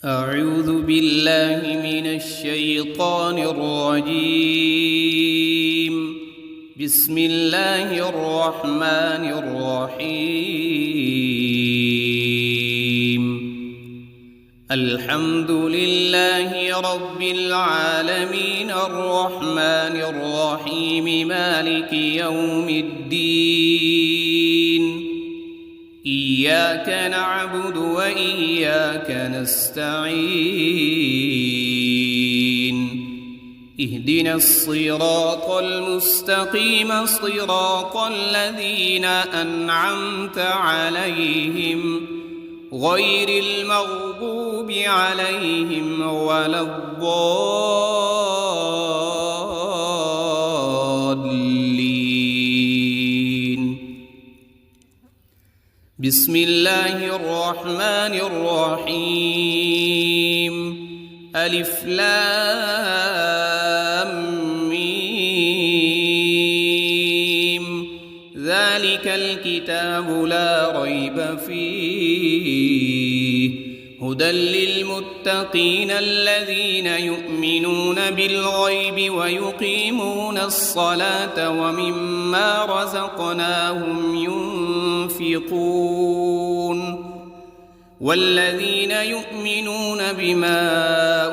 أعوذ بالله من الشيطان الرجيم. بسم الله الرحمن الرحيم. الحمد لله رب العالمين الرحمن الرحيم مالك يوم الدين. إياك نعبد وإياك نستعين. اهدنا الصراط المستقيم صراط الذين أنعمت عليهم غير المغضوب عليهم ولا الضالين. بسم الله الرحمن الرحيم. ألف لام ميم. ذلك الكتاب لا ريب فيه هدى للمتقين الذين يؤمنون بالغيب ويقيمون الصلاة ومما رزقناهم ينفقون. والذين يؤمنون بما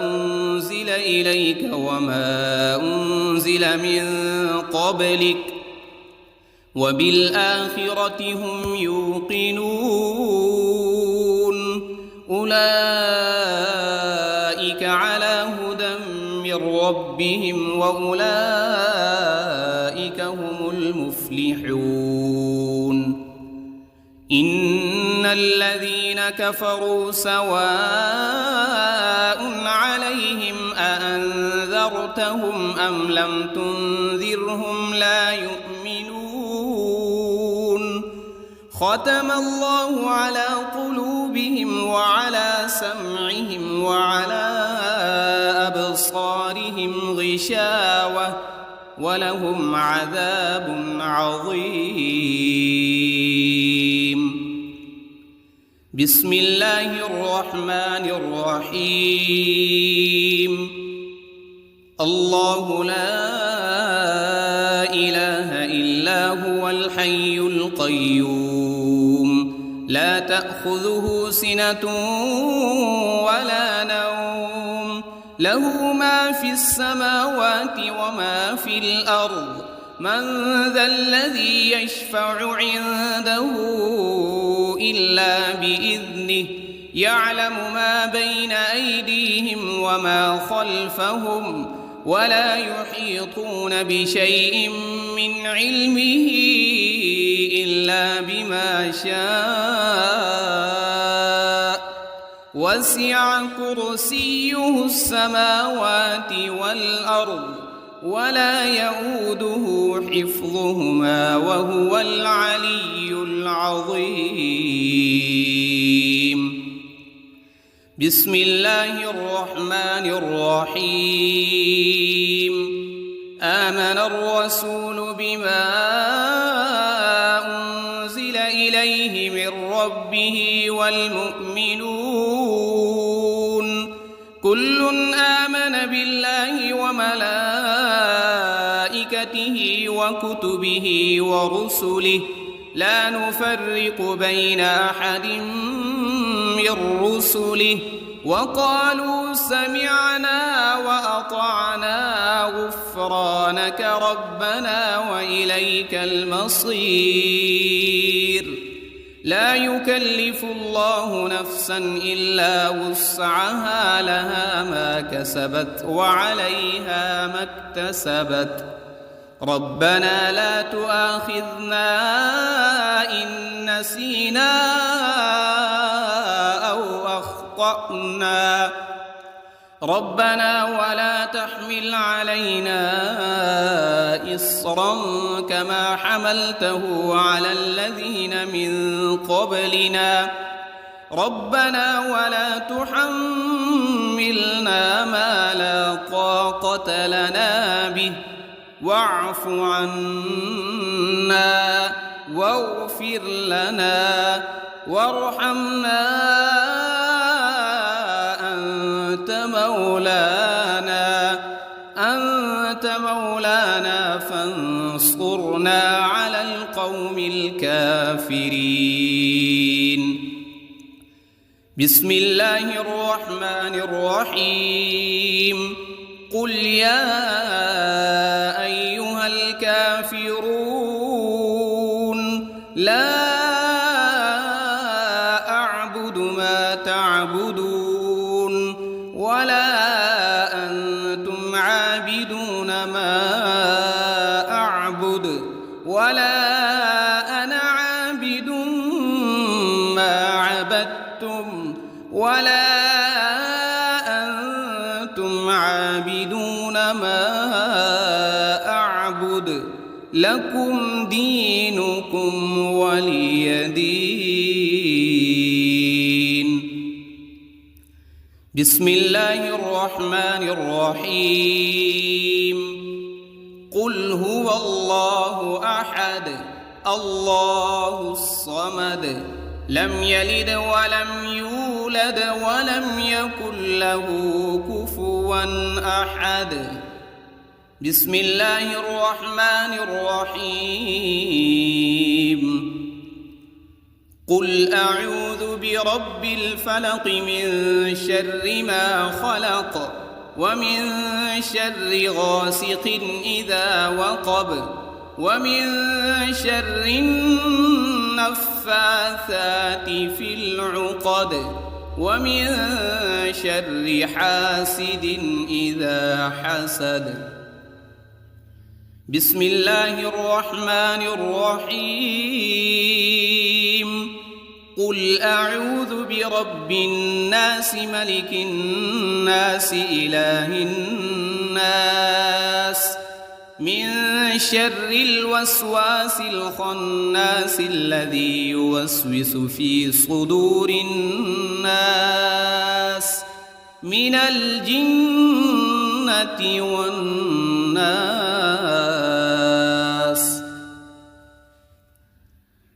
أنزل إليك وما أنزل من قبلك وبالآخرة هم يوقنون. أولئك على هدى من ربهم وأولئك هم المفلحون. إن الذين كفروا سواء عليهم أأنذرتهم أم لم تنذرهم لا يؤمنون. ختم الله على قلوبهم وعلى سمعهم وعلى أبصارهم غشاوة ولهم عذاب عظيم. بسم الله الرحمن الرحيم. الله لا إله إلا هو الحي القيوم لا تأخذه سنة ولا نوم له ما في السماوات وما في الأرض. من ذا الذي يشفع عنده إلا بإذنه يعلم ما بين أيديهم وما خلفهم ولا يحيطون بشيء من علمه إلا بما شاء. وسع كرسيه السماوات والأرض ولا يؤوده حفظهما وهو العلي العظيم. بسم الله الرحمن الرحيم. آمن الرسول بما أنزل إليه من ربه والمؤمنون كل آمن بالله وملائكته وكتبه ورسله لا نفرق بين أحد من رسله وقالوا سمعنا وأطعنا غفرانك ربنا وإليك المصير. لا يكلف الله نفسا إلا وسعها لها ما كسبت وعليها ما اكتسبت. ربنا لا تؤاخذنا إن نسينا أو أخطأنا. ربنا ولا تحمل علينا إصرا كما حملته على الذين من قبلنا. ربنا ولا تحملنا ما لا طاقة لنا به واعف عنا واغفر لنا وارحمنا مولانا فانصرنا على القوم الكافرين. بسم الله الرحمن الرحيم. قل يا أيها الكافرون لا أعبد ما تعبدون ولا أنتم عابدون ما أعبد ولا أنا عابد ما عبدتم ولا أنتم عابدون ما أعبد لكم دينكم ولي دين. بسم الله الرحمن الرحيم. قل هو الله أحد الله الصمد لم يلد ولم يولد ولم يكن له كفوا أحد. بسم الله الرحمن الرحيم. قل أعوذ برب الفلق من شر ما خلق ومن شر غاسق إذا وقب ومن شر النفاثات في العقد ومن شر حاسد إذا حسد. بسم الله الرحمن الرحيم. قل أعوذ برب الناس ملك الناس إله الناس من شر الوسواس الخناس الذي يوسوس في صدور الناس من الجنة والناس.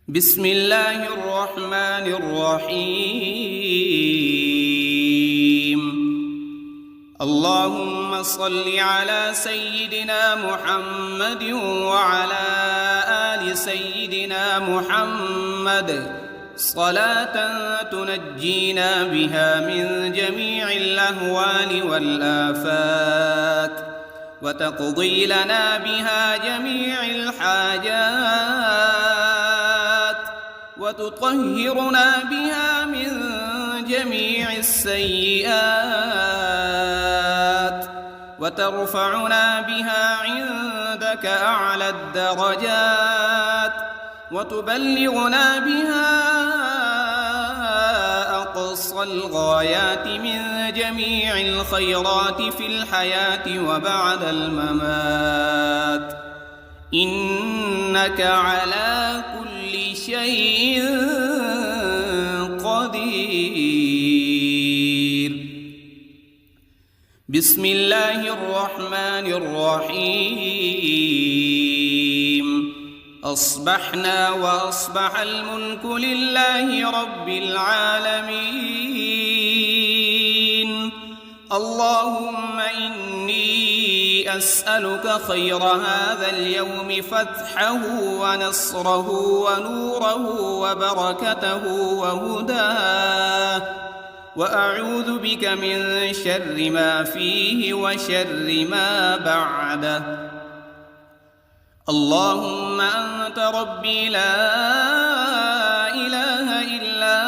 بسم الله الرحمن الرحيم. اللهم صل على سيدنا محمد وعلى آل سيدنا محمد صلاة تنجينا بها من جميع الأهوال والآفات وتقضي لنا بها جميع الحاجات وتطهرنا بها من جميع السيئات وترفعنا بها عندك أعلى الدرجات وتبلغنا بها أقصى الغايات من جميع الخيرات في الحياة وبعد الممات إنك على كل شيء قدير. بسم الله الرحمن الرحيم. أصبحنا وأصبح الملك لله رب العالمين. اللهم إني أسألك خير هذا اليوم فتحه ونصره ونوره وبركته وهداه وأعوذ بك من شر ما فيه وشر ما بعده. اللهم أنت ربي لا إله إلا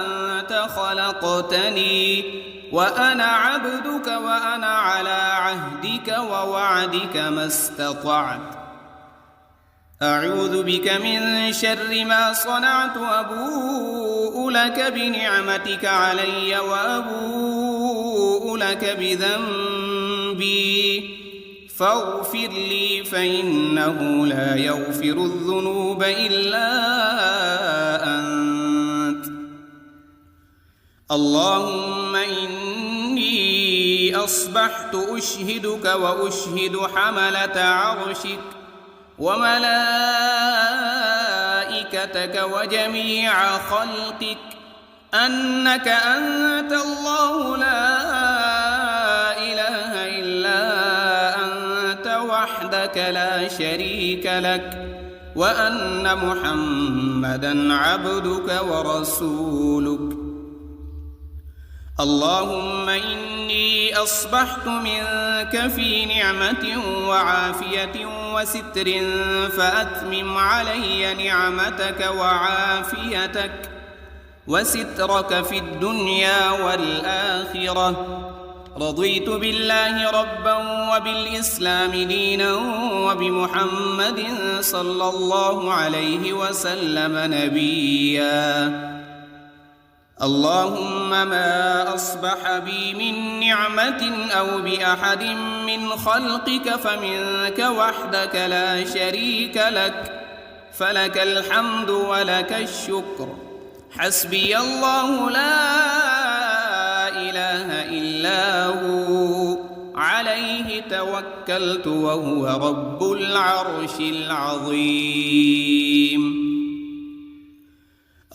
أنت خلقتني وأنا عبدك وأنا على عهدك ووعدك ما استطعت. أعوذ بك من شر ما صنعت وأبوء لك بنعمتك علي وأبوء لك بذنبي فاغفر لي فإنه لا يغفر الذنوب إلا أنت. اللهم إني أصبحت أشهدك وأشهد حملة عرشك وملائكتك وجميع خلقك أنك أنت الله لا وحدك لا شريك لك وأن محمدًا عبدك ورسولك. اللهم إني أصبحت منك في نعمة وعافية وستر، فأتمم علي نعمتك وعافيتك وسترك في الدنيا والآخرة. رضيت بالله ربا وبالإسلام دينا وبمحمد صلى الله عليه وسلم نبيا. اللهم ما أصبح بي من نعمة أو بأحد من خلقك فمنك وحدك لا شريك لك، فلك الحمد ولك الشكر. حسبي الله لا إله إلا هو، عليه توكلت وهو رب العرش العظيم.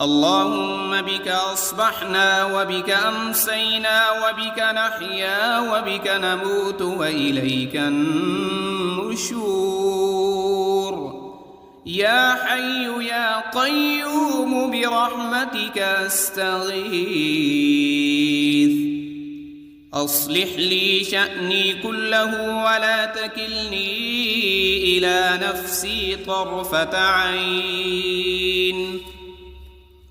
اللهم بك أصبحنا وبك أمسينا وبك نحيا وبك نموت وإليك النشور. يا حي يا قيوم برحمتك أستغيث. أصلح لي شأني كله ولا تكلني إلى نفسي طرفة عين.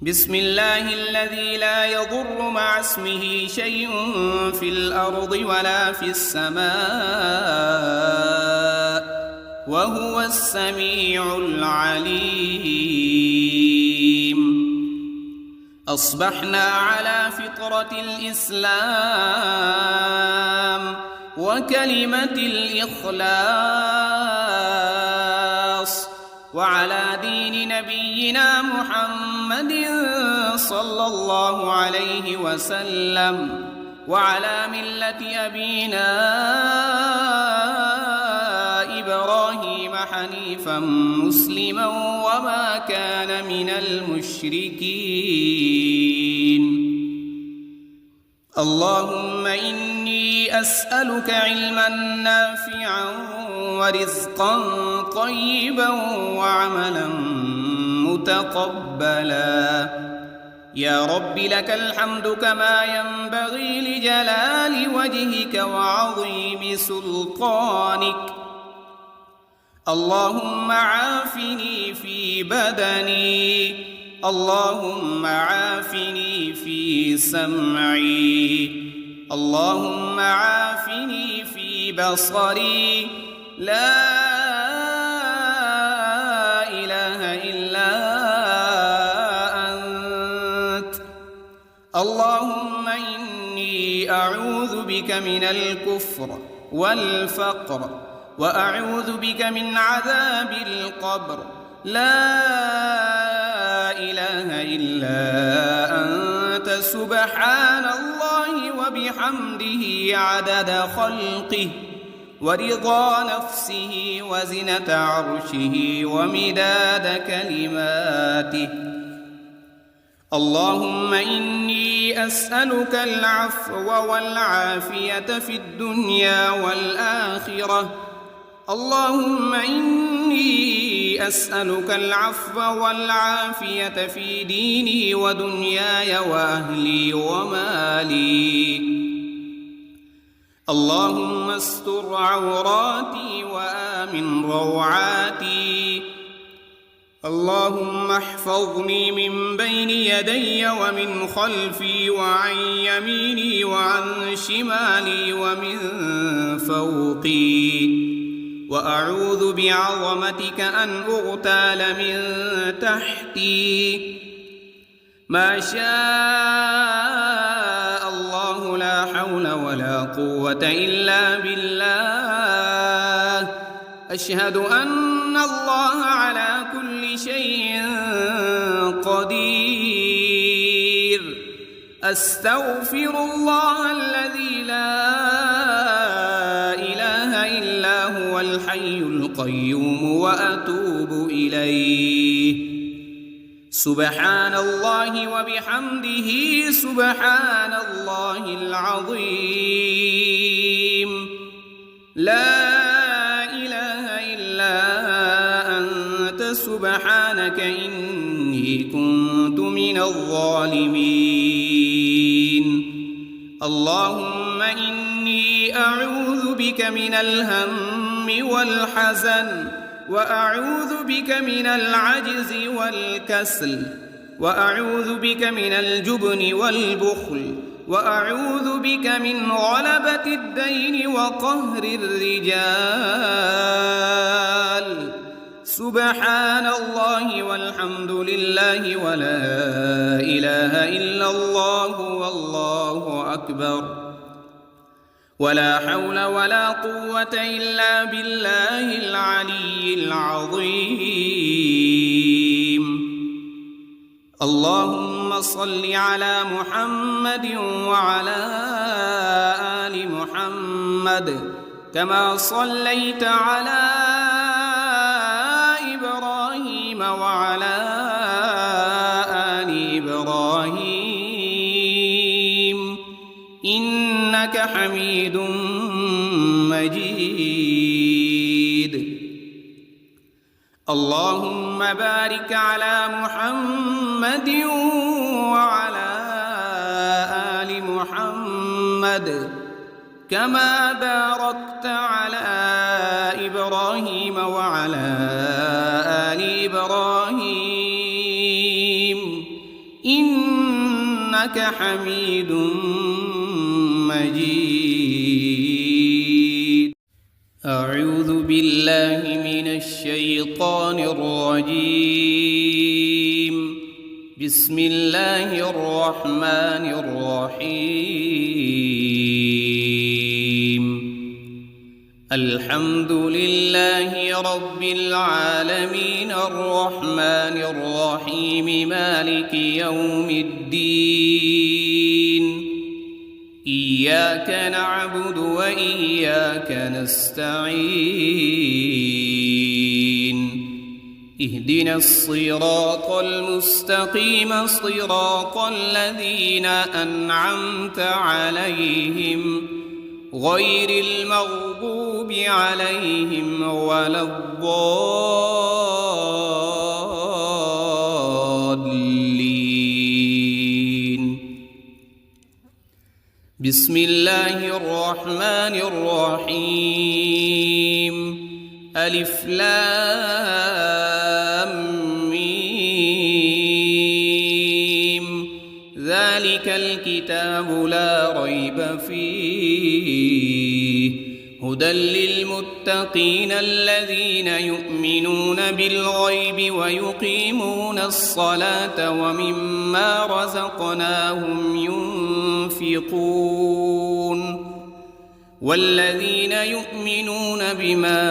بسم الله الذي لا يضر مع اسمه شيء في الأرض ولا في السماء وهو السميع العليم. أصبحنا على فطرة الإسلام وكلمة الإخلاص وعلى دين نبينا محمد صلى الله عليه وسلم وعلى ملة أبينا إبراهيم حنيفا مسلما وما كان من المشركين. اللهم إني أسألك علما نافعا ورزقا طيبا وعملا متقبلا. يا رب لك الحمد كما ينبغي لجلال وجهك وعظيم سلطانك. اللهم عافني في بدني، اللهم عافني في سمعي، اللهم عافني في بصري. لا إله إلا أنت. اللهم إني أعوذ بك من الكفر والفقر وأعوذ بك من عذاب القبر. لا إله إلا أنت سبحان الله وبحمده عدد خلقه ورضا نفسه وزنة عرشه ومداد كلماته. اللهم إني أسألك العفو والعافية في الدنيا والآخرة. اللهم إني أسألك العفو والعافية في ديني ودنياي وأهلي ومالي. اللهم استر عوراتي وآمن روعاتي. اللهم احفظني من بين يدي ومن خلفي وعن يميني وعن شمالي ومن فوقي. وأعوذ بعظمتك أن أغتال من تحتي. ما شاء الله لا حول ولا قوة إلا بالله. أشهد أن الله على كل شيء قدير. أستغفر الله الذي لا إله إلا هو الحي القيوم وأتوب إليه. سبحان الله وبحمده سبحان الله العظيم. لا إله إلا كنت من الظالمين اللهم إني أعوذ بك من الهم والحزن وأعوذ بك من العجز والكسل وأعوذ بك من الجبن والبخل وأعوذ بك من غلبة الدين وقهر الرجال سبحان الله والحمد لله ولا إله إلا الله والله أكبر ولا حول ولا قوة إلا بالله العلي العظيم اللهم صل على محمد وعلى آل محمد كما صليت على إبراهيم وعلى آل إبراهيم إنك حميد مجيد اللهم بارك على محمد وعلى آل محمد كما باركت على إبراهيم وعلى آل إبراهيم إنك حميد مجيد أعوذ بالله من الشيطان الرجيم بسم الله الرحمن الرحيم الحمد لله رب العالمين الرحمن الرحيم مالك يوم الدين إياك نعبد وإياك نستعين اهدنا الصراط المستقيم صراط الذين أنعمت عليهم غير المغضوب عليهم ولا الضالين بسم الله الرحمن الرحيم ألف لام ميم ذلك الكتاب لا ريب فيه هدى للمتقين الذين يؤمنون بالغيب ويقيمون الصلاة ومما رزقناهم ينفقون والذين يؤمنون بما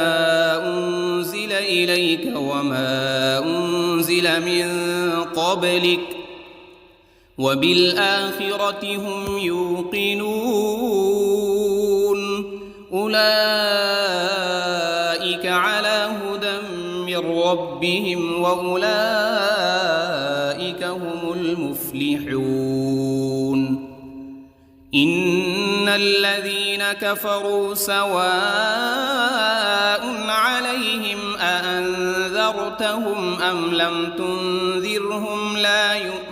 أنزل إليك وما أنزل من قبلك وبالآخرة هم يوقنون أولئك على هدى من ربهم وأولئك هم المفلحون إن الذين كفروا سواء عليهم أأنذرتهم أم لم تنذرهم لا يؤمنون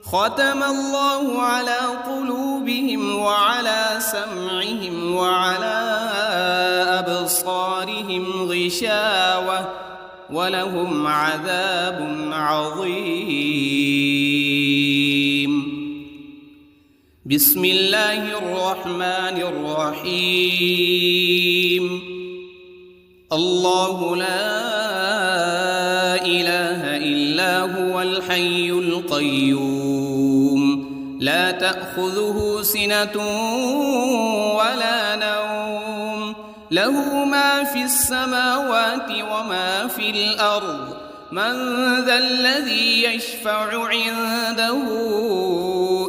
ختم الله على قلوبهم وعلى سمعهم وعلى أبصارهم غشاوة ولهم عذاب عظيم بسم الله الرحمن الرحيم الله لا إله إلا هو الحي القيوم لا تأخذه سنة ولا نوم له ما في السماوات وما في الأرض من ذا الذي يشفع عنده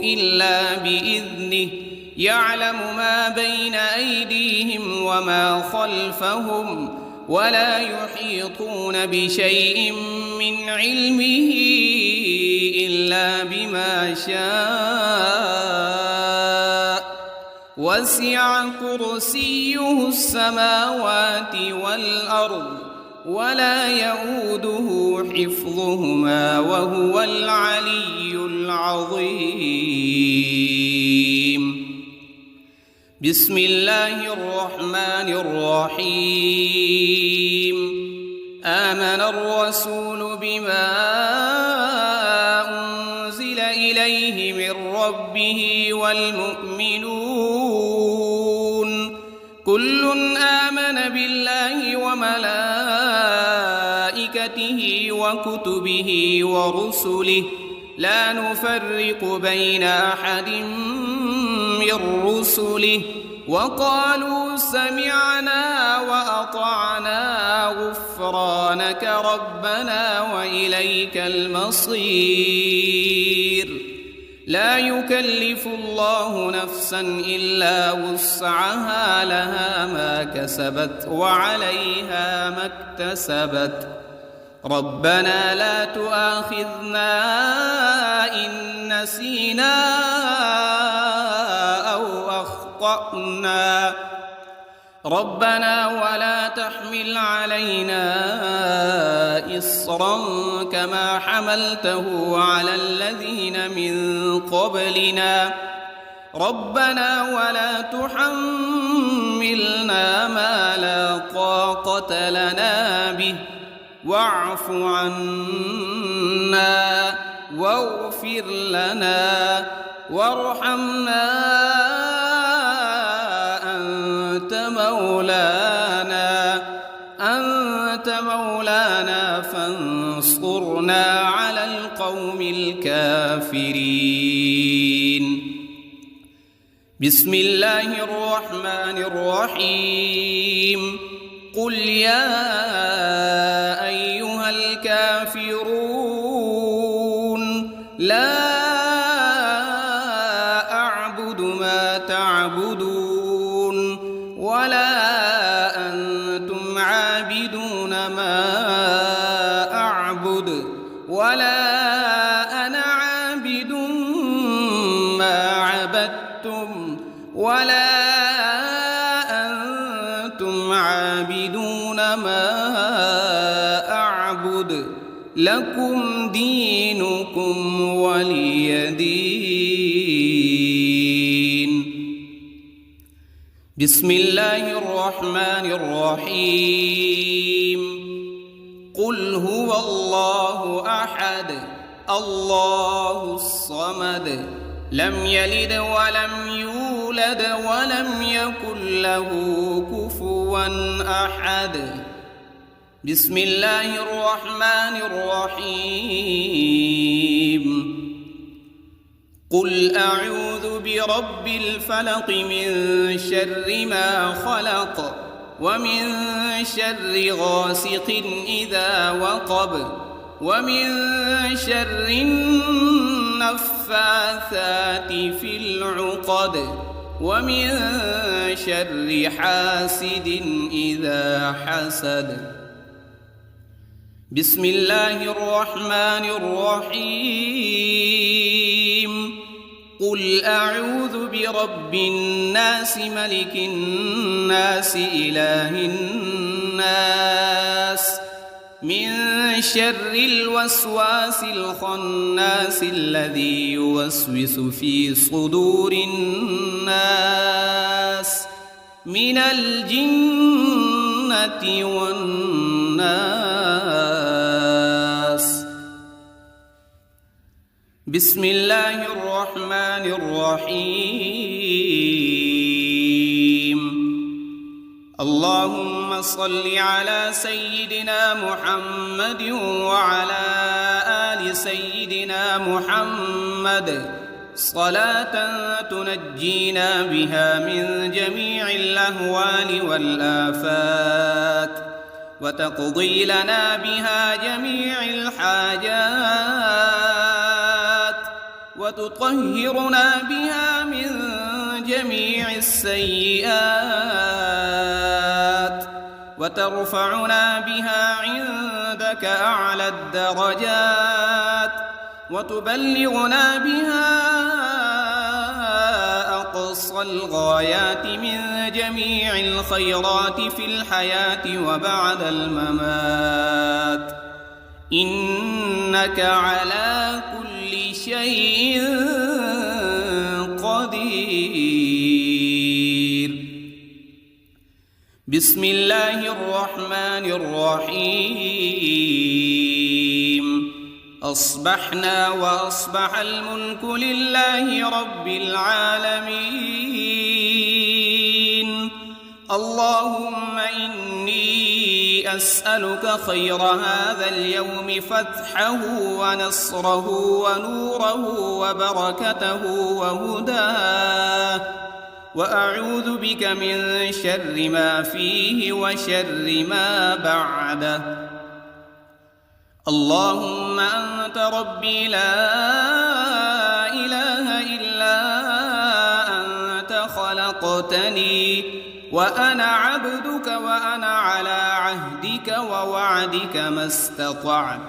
إلا بإذنه يعلم ما بين أيديهم وما خلفهم ولا يحيطون بشيء من علمه إلا بما شاء وسع كرسيه السماوات والأرض ولا يؤوده حفظهما وهو العلي العظيم. بسم الله الرحمن الرحيم. آمن الرسول بما أنزل إليه من ربه والمؤمنون كل آمن بالله وملائكته وكتبه ورسله لا نفرق بين أحد من رسله وقالوا سمعنا وأطعنا غفرانك ربنا وإليك المصير. لا يكلف الله نفسا إلا وسعها لها ما كسبت وعليها ما اكتسبت. ربنا لا تؤاخذنا إن نسينا أو أخطأنا ربنا ولا تحمل علينا إصرا كما حملته على الذين من قبلنا ربنا ولا تحملنا ما لا طاقة لنا به واعف عنا واغفر لنا وارحمنا أنت مولانا فانصرنا على القوم الكافرين. بسم الله الرحمن الرحيم. قل يا أيها الكافرون لا أعبد ما تعبدون ولا أنتم عابدون ما أعبد ولا أنا عابد ما عبدتم ولا أنتم عابدون ما أعبد لكم دينكم ولي دين. بسم الله الرحمن الرحيم. قل هو الله أحد الله الصمد لم يلد ولم يولد ولم يكن له كفوا أحد. بسم الله الرحمن الرحيم. قل أعوذ برب الفلق من شر ما خلق ومن شر غاسق إذا وقب ومن شر النفاثات في العقد ومن شر حاسد إذا حسد. بسم الله الرحمن الرحيم. قل أعوذ برب الناس ملك الناس إله الناس من شر الوسواس الخناس الذي يوسوس في صدور الناس من الجنة والناس. بسم الله الرحمن الرحيم. اللهم صل على سيدنا محمد وعلى آل سيدنا محمد صلاة تنجينا بها من جميع الأهوال والآفات وتقضي لنا بها جميع الحاجات وتطهرنا بها من جميع السيئات وترفعنا بها عندك أعلى الدرجات وتبلغنا بها أقصى الغايات من جميع الخيرات في الحياة وبعد الممات، إنك على كل شيء قدير. بسم الله الرحمن الرحيم. أصبحنا وأصبح الملك لله رب العالمين. اللهم إني أسألك خير هذا اليوم، فتحه ونصره ونوره وبركته وهداه، وأعوذ بك من شر ما فيه وشر ما بعده. اللهم أنت ربي لا إله إلا أنت، خلقتني وأنا عبدك وأنا على عهدك ووعدك ما استطعت.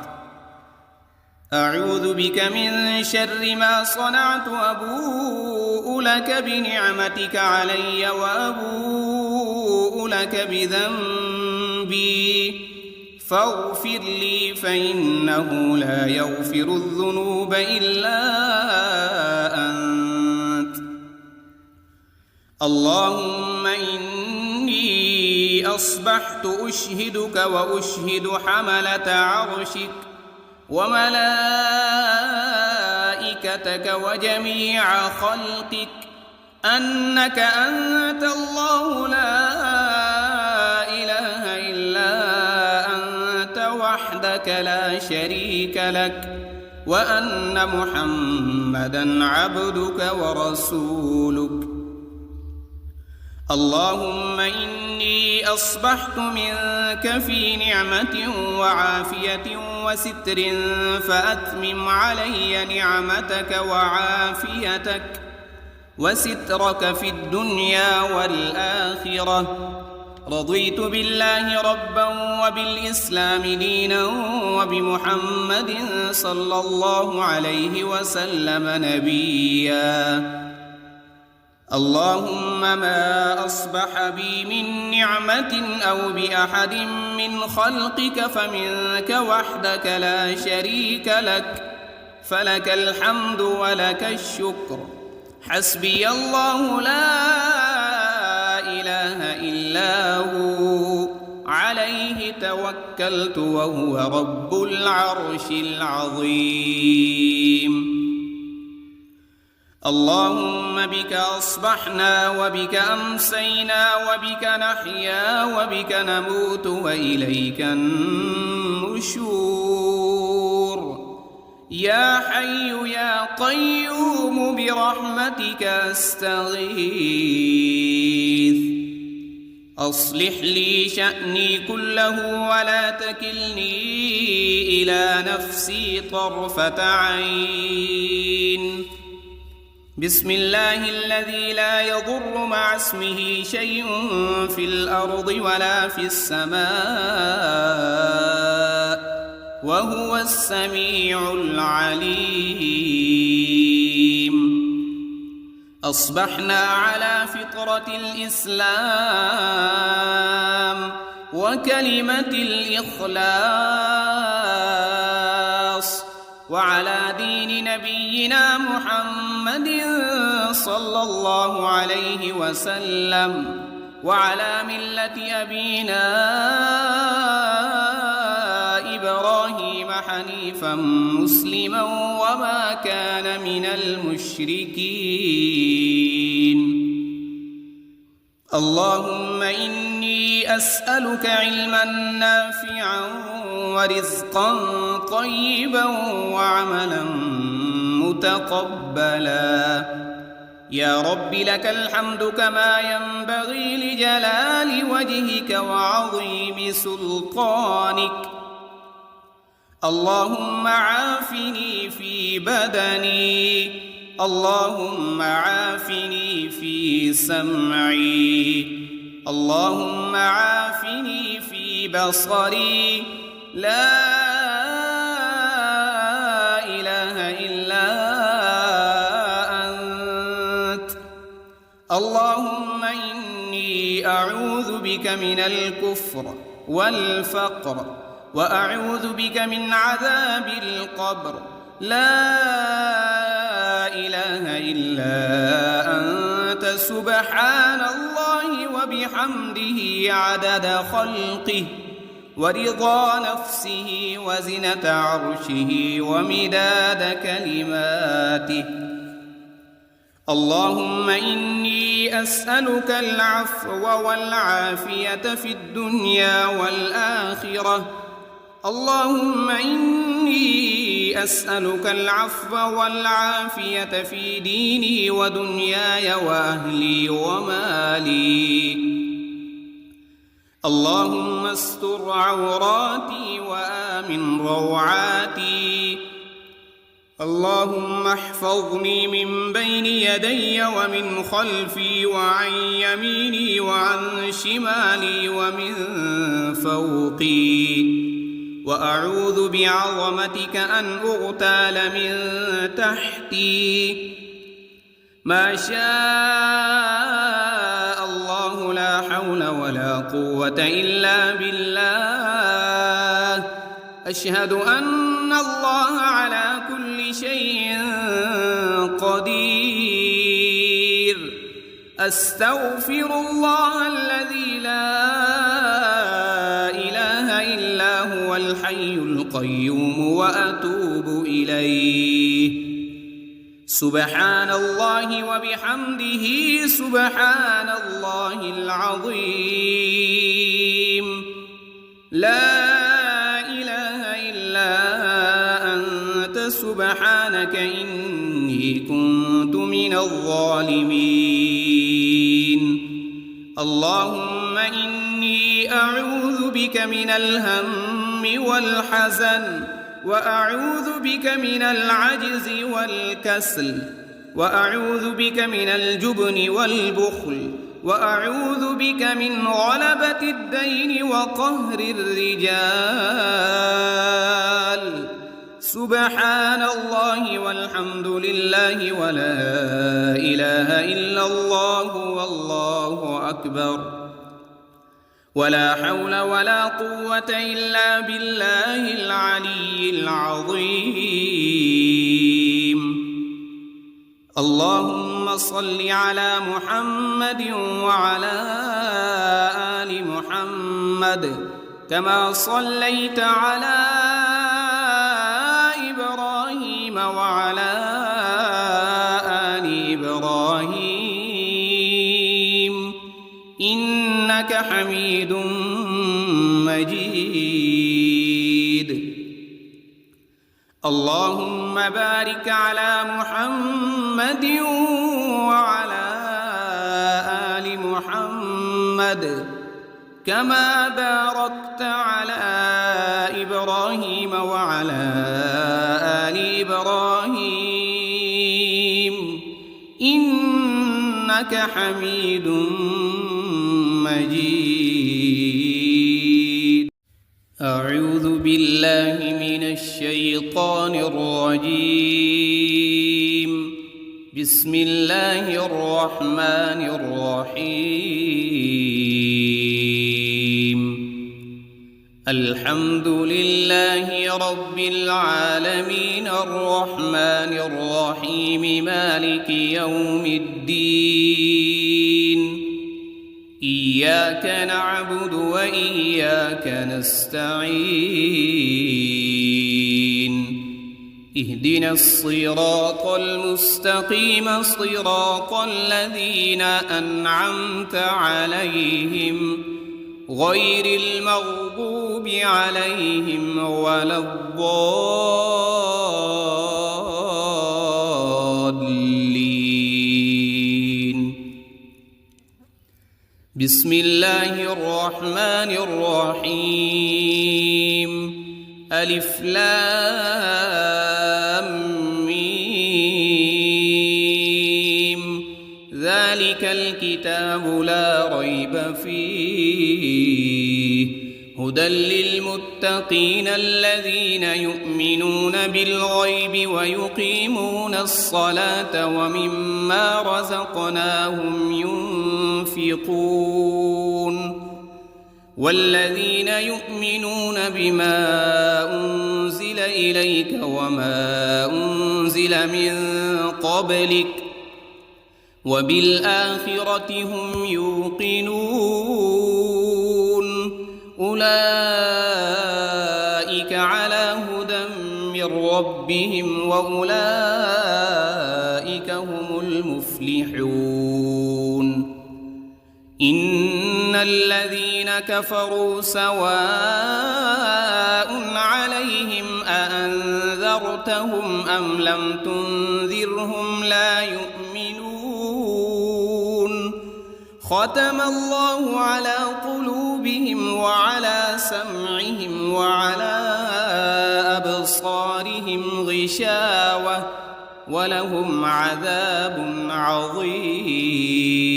أعوذ بك من شر ما صنعت، أبوء لك بنعمتك علي وأبوء لك بذنبي، فاغفر لي فإنه لا يغفر الذنوب إلا أنت. اللهم إني أصبحت أشهدك وأشهد حملة عرشك وملائكتك وجميع خلقك أنك أنت الله لا إله إلا أنت وحدك لا شريك لك، وأن محمدًا عبدك ورسولك. اللهم إني أصبحت منك في نعمة وعافية وستر، فأتمم علي نعمتك وعافيتك وسترك في الدنيا والآخرة. رضيت بالله ربا وبالإسلام دينا وبمحمد صلى الله عليه وسلم نبيا. اللهم ما أصبح بي من نعمة أو بأحد من خلقك فمنك وحدك لا شريك لك، فلك الحمد ولك الشكر. حسبي الله لا إله إلا هو، عليه توكلت وهو رب العرش العظيم. اللهم بك أصبحنا وبك أمسينا وبك نحيا وبك نموت وإليك النشور. يا حي يا قيوم برحمتك أستغيث. أصلح لي شأني كله ولا تكلني إلى نفسي طرفة عين. بسم الله الذي لا يضر مع اسمه شيء في الأرض ولا في السماء، وهو السميع العليم. أصبحنا على فطرة الإسلام وكلمة الإخلاص، وعلى دين نبينا محمد صلى الله عليه وسلم، وعلى ملة أبينا إبراهيم حنيفا مسلما وما كان من المشركين. اللهم إني أسألك علما نافعا ورزقا طيبا وعملا متقبلا. يا رب لك الحمد كما ينبغي لجلال وجهك وعظيم سلطانك. اللهم عافني في بدني، اللهم عافني في سمعي، اللهم عافني في بصري. لا إله إلا أنت. اللهم إني أعوذ بك من الكفر والفقر وأعوذ بك من عذاب القبر لا إله إلا أنت سبحان الله وبحمده عدد خلقه ورضا نفسه وزنة عرشه ومداد كلماته. اللهم إني أسألك العفو والعافية في الدنيا والآخرة. اللهم إني أسألك العفو والعافية في ديني ودنياي وأهلي ومالي. اللهم استر عوراتي وآمن روعاتي. اللهم احفظني من بين يدي ومن خلفي وعن يميني وعن شمالي ومن فوقي، وأعوذ بعظمتك أن أغتال من تحتي. ما شاء الله لا حول ولا قوة إلا بالله. أشهد أن الله على كل شيء قدير. أستغفر الله الذي لا إله إلا هو الحي القيوم وأتوب إليه. سبحان الله وبحمده سبحان الله العظيم. لا إله إلا أنت سبحانك إني كنت من الظالمين. اللهم إني أعوذ بك من الهم والحزن، وأعوذ بك من العجز والكسل، وأعوذ بك من الجبن والبخل، وأعوذ بك من غلبة الدين وقهر الرجال. سبحان الله والحمد لله ولا إله إلا الله والله أكبر، ولا حول ولا قوة إلا بالله العلي العظيم. اللهم صل على محمد وعلى آل محمد كما صليت على إبراهيم وعلى آل إبراهيم إنك حميد مجيد. اللهم بارك على محمد وعلى آل محمد كما باركت على إبراهيم وعلى آل إبراهيم إنك حميد مجيد. أعوذ بالله من الشيطان الرجيم. بسم الله الرحمن الرحيم. الحمد لله رب العالمين الرحمن الرحيم مالك يوم الدين. إياك نعبد وإياك نستعين. اهدنا الصراط المستقيم صراط الذين أنعمت عليهم غير المغضوب عليهم ولا الضالين. بسم الله الرحمن الرحيم. ألف لام ميم. ذلك الكتاب لا ريب فيه هدى للمتقين الذين يؤمنون بالغيب ويقيمون الصلاة ومما رزقناهم ينفقون والذين يؤمنون بما أنزل إليك وما أنزل من قبلك وبالآخرة هم يوقنون أولئك على هدى من ربهم وأولئك هم المفلحون إن الذين كفروا سواء عليهم أأنذرتهم أم لم تنذرهم لا يؤمنون ختم الله على قلوبهم وعلى سمعهم وعلى أبصارهم غشاوة ولهم عذاب عظيم.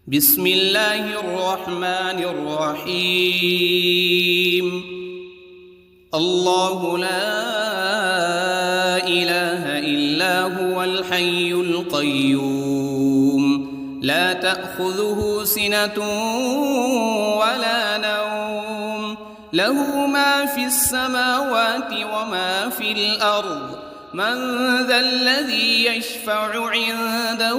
بسم الله الرحمن الرحيم. الله لا إله إلا هو الحي القيوم لا تأخذه سنة ولا نوم له ما في السماوات وما في الأرض من ذا الذي يشفع عنده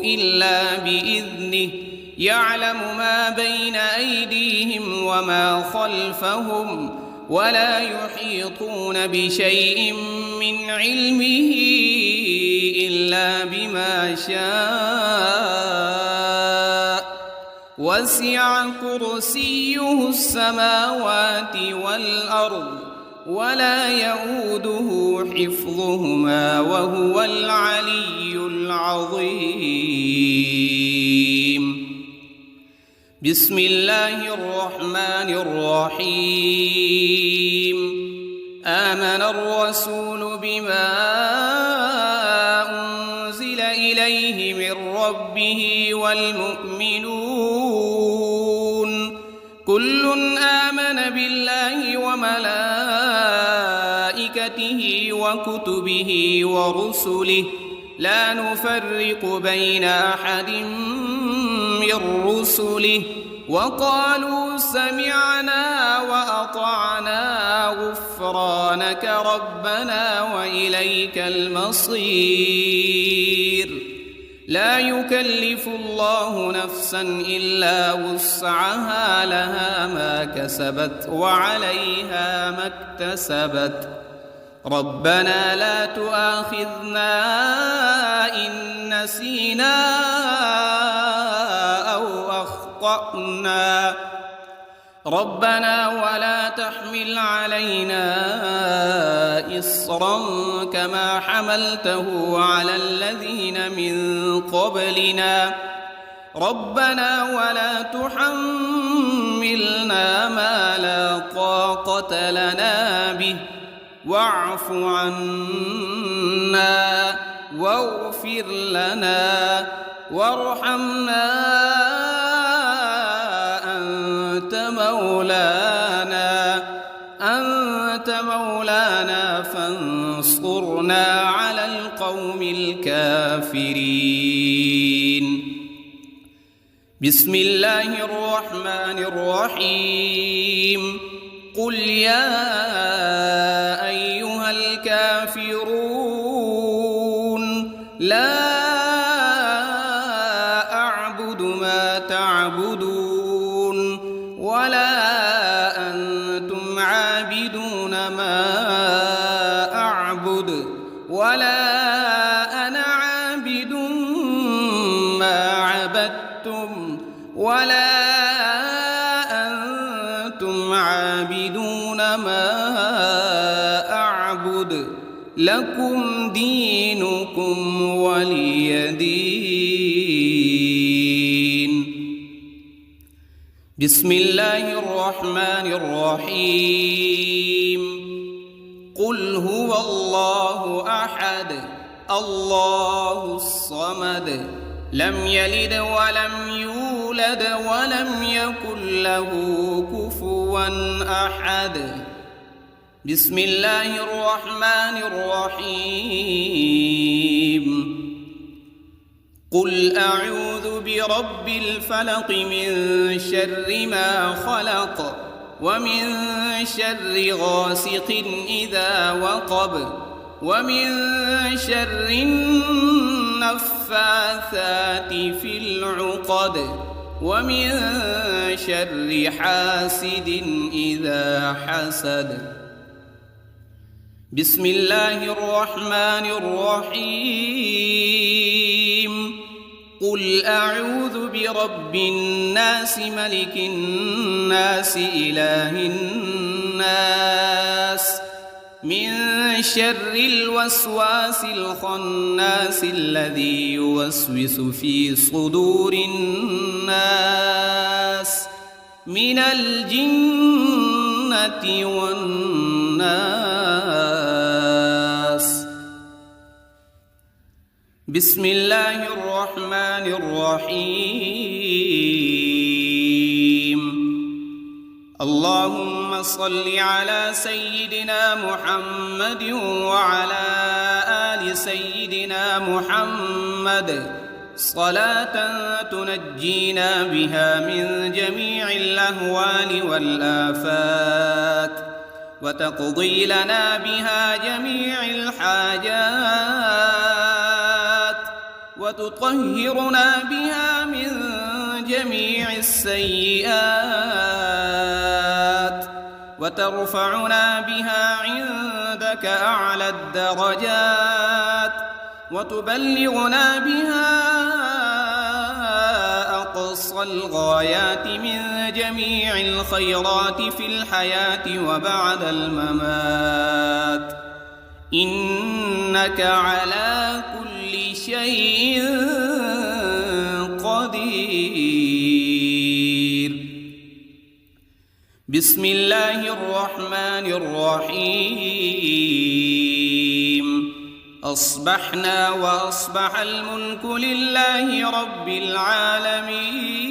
إلا بإذنه يعلم ما بين أيديهم وما خلفهم ولا يحيطون بشيء من علمه إلا بما شاء وسع كرسيه السماوات والأرض ولا يؤوده حفظهما وهو العلي العظيم. بسم الله الرحمن الرحيم. آمن الرسول بما أنزل إليه من ربه والمؤمنون كل آمن بالله وملائكته وكتبه ورسله لا نفرق بين أحد من رسله وقالوا سمعنا وأطعنا غفرانك ربنا وإليك المصير. لا يكلف الله نفسا إلا وسعها لها ما كسبت وعليها ما اكتسبت ربنا لا تؤاخذنا إن نسينا أو أخطأنا ربنا ولا تحمل علينا إصرا كما حملته على الذين من قبلنا ربنا ولا تحملنا ما لا طاقة لنا به واعف عنا واغفر لنا وارحمنا أنت مولانا فانصرنا على القوم الكافرين. بسم الله الرحمن الرحيم. قل يا أيها الكافرون لا أعبد ما تعبدون ولا أنتم عابدون ما أعبد ولا أنا عابد ما عبدتم ولا أنتم عابدون ما أعبد لكم دينكم ولي دين. بسم الله الرحمن الرحيم. قل هو الله أحد الله الصمد لم يلد ولم يولد ولم يكن له كفوا أحد. بسم الله الرحمن الرحيم. قل أعوذ برب الفلق من شر ما خلق ومن شر غاسق إذا وقب ومن شر النفاثات في العقد ومن شر حاسد إذا حسد. بسم الله الرحمن الرحيم. قل أعوذ برب الناس ملك الناس إله الناس من شر الوسواس الخناس الذي يوسوس في صدور الناس من الجنة والناس. بسم الله الرحمن الرحيم. اللهم صل على سيدنا محمد وعلى آل سيدنا محمد صلاة تنجينا بها من جميع الأهوال والآفات وتقضي لنا بها جميع الحاجات وتطهرنا بها من جميع السيئات وترفعنا بها عندك أعلى الدرجات وتبلغنا بها أقصى الغايات من جميع الخيرات في الحياة وبعد الممات، إنك على كل شيء قدير. بسم الله الرحمن الرحيم. أصبحنا وأصبح الملك لله رب العالمين.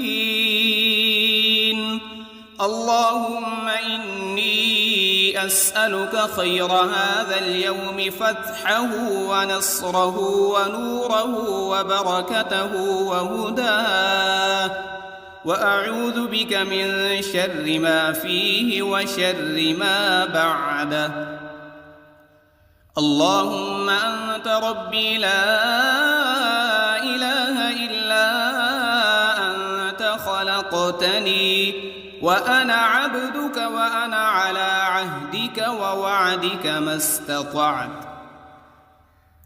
اللهم إني أسألك خير هذا اليوم فتحه ونصره ونوره وبركته وهداه، وأعوذ بك من شر ما فيه وشر ما بعده. اللهم أنت ربي لا إله إلا أنت خلقتني وأنا عبدك وأنا على عهدك ووعدك ما استطعت.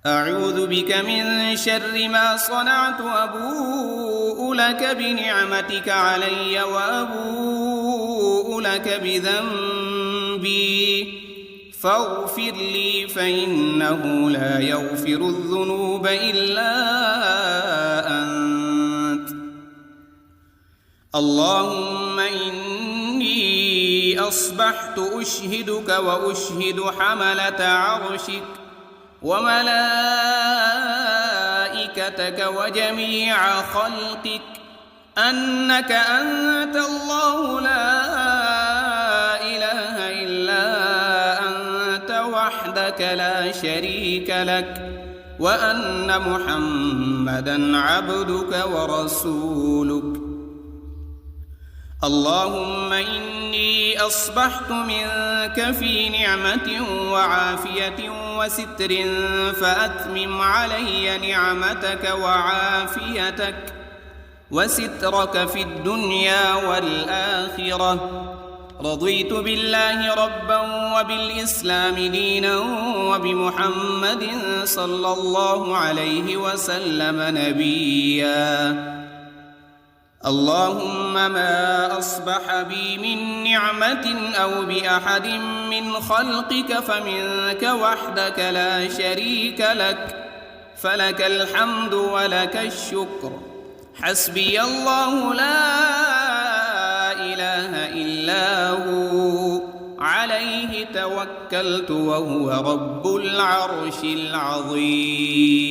أعوذ بك من شر ما صنعت، أبوء لك بنعمتك علي وأبوء لك بذنبي فاغفر لي فإنه لا يغفر الذنوب إلا أنت. اللهم إني أصبحت أشهدك وأشهد حملة عرشك وملائكتك وجميع خلقك أنك أنت الله لا إله إلا وحدك لا شريك لك، وأن محمدًا عبدك ورسولك. اللهم إني أصبحت منك في نعمة وعافية وستر فأتمم علي نعمتك وعافيتك وسترك في الدنيا والآخرة. رضيت بالله ربا وبالإسلام دينا وبمحمد صلى الله عليه وسلم نبيا. اللهم ما أصبح بي من نعمة أو بأحد من خلقك فمنك وحدك لا شريك لك، فلك الحمد ولك الشكر. حسبي الله لا إله إلا هو عليه توكلت وهو رب العرش العظيم.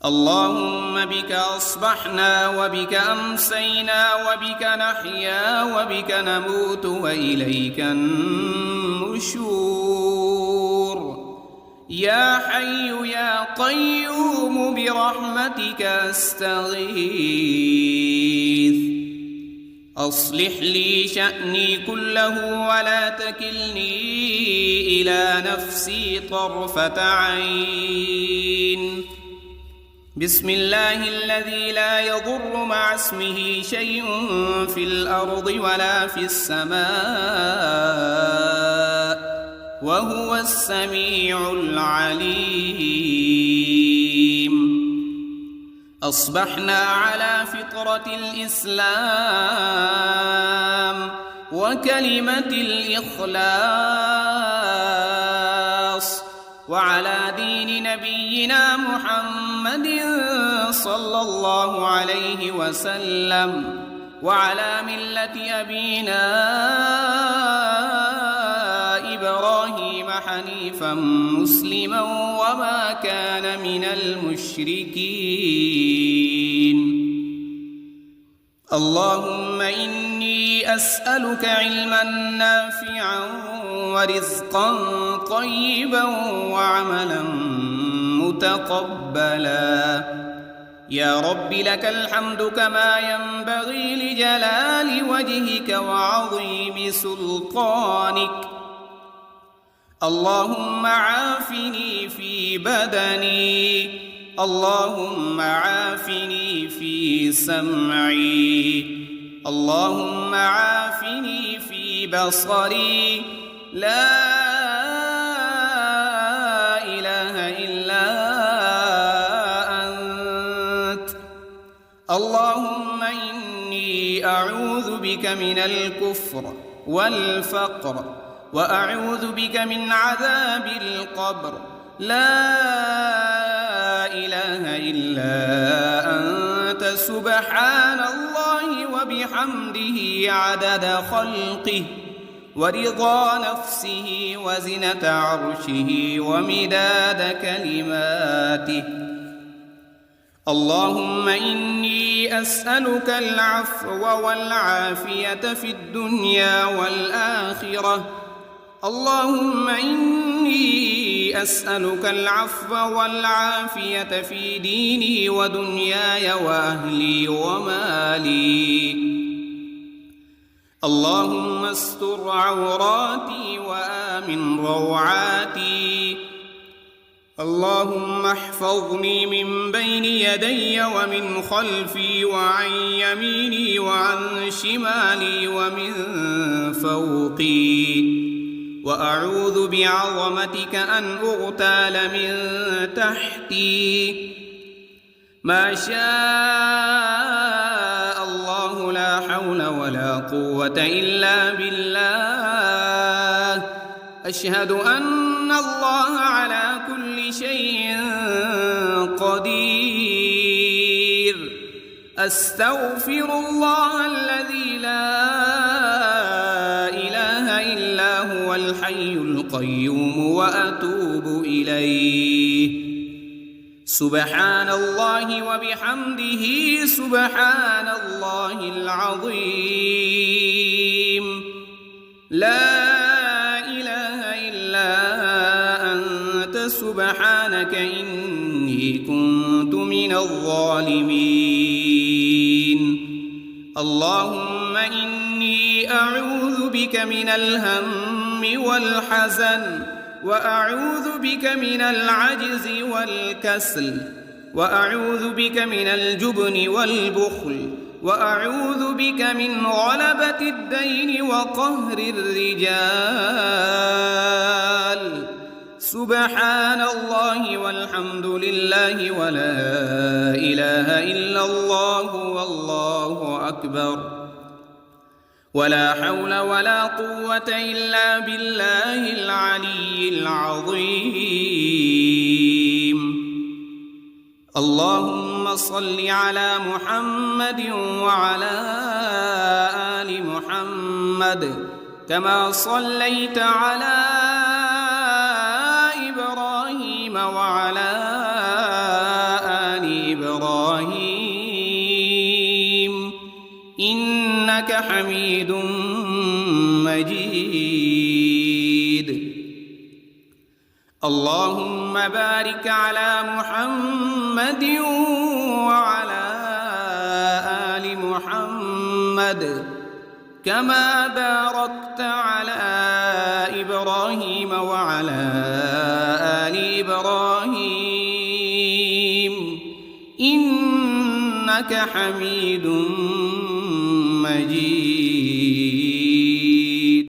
اللهم بك أصبحنا وبك أمسينا وبك نحيا وبك نموت وإليك النشور. يا حي يا قيوم برحمتك أستغيث. أصلح لي شأني كله ولا تكلني إلى نفسي طرفة عين. بسم الله الذي لا يضر مع اسمه شيء في الأرض ولا في السماء وهو السميع العليم. أصبحنا على فطرة الإسلام وكلمة الإخلاص وعلى دين نبينا محمد صلى الله عليه وسلم وعلى ملة أبينا إبراهيم حنيفا مسلما وما كان من المشركين. اللهم إني أسألك علما نافعا ورزقا طيبا وعملا متقبلا. يا رب لك الحمد كما ينبغي لجلال وجهك وعظيم سلطانك. اللهم عافني في بدني، اللهم عافني في سمعي، اللهم عافني في بصري. لا إله إلا أنت. اللهم إني أعوذ بك من الكفر والفقر وأعوذ بك من عذاب القبر. لا إله إلا أنت سبحان الله وبحمده عدد خلقه ورضا نفسه وزنة عرشه ومداد كلماته. اللهم إني أسألك العفو والعافية في الدنيا والآخرة. اللهم إني أسألك العفو والعافية في ديني ودنياي وأهلي ومالي. اللهم استر عوراتي وآمن روعاتي. اللهم احفظني من بين يدي ومن خلفي وعن يميني وعن شمالي ومن فوقي. وأعوذ بعظمتك أن أغتال من تحتي. ما شاء الله لا حول ولا قوة إلا بالله. أشهد أن الله على كل شيء قدير. أستغفر الله الذي لا إله إلا هو الحي القيوم وأتوب إليه. سبحان الله وبحمده سبحان الله العظيم. لا إله إلا أنت سبحانك إني كنت من الظالمين. اللهم إني أعوذ بك من الهم والحزن وأعوذ بك من العجز والكسل وأعوذ بك من الجبن والبخل وأعوذ بك من غلبة الدين وقهر الرجال. سبحان الله والحمد لله ولا إله إلا الله والله أكبر. ولا حول ولا قوة إلا بالله العلي العظيم. اللهم صل على محمد وعلى آل محمد كما صليت على إبراهيم وعلى آل حميد مجيد. اللهم بارك على محمد وعلى آل محمد كما باركت على إبراهيم وعلى آل إبراهيم إنك حميد مجيد.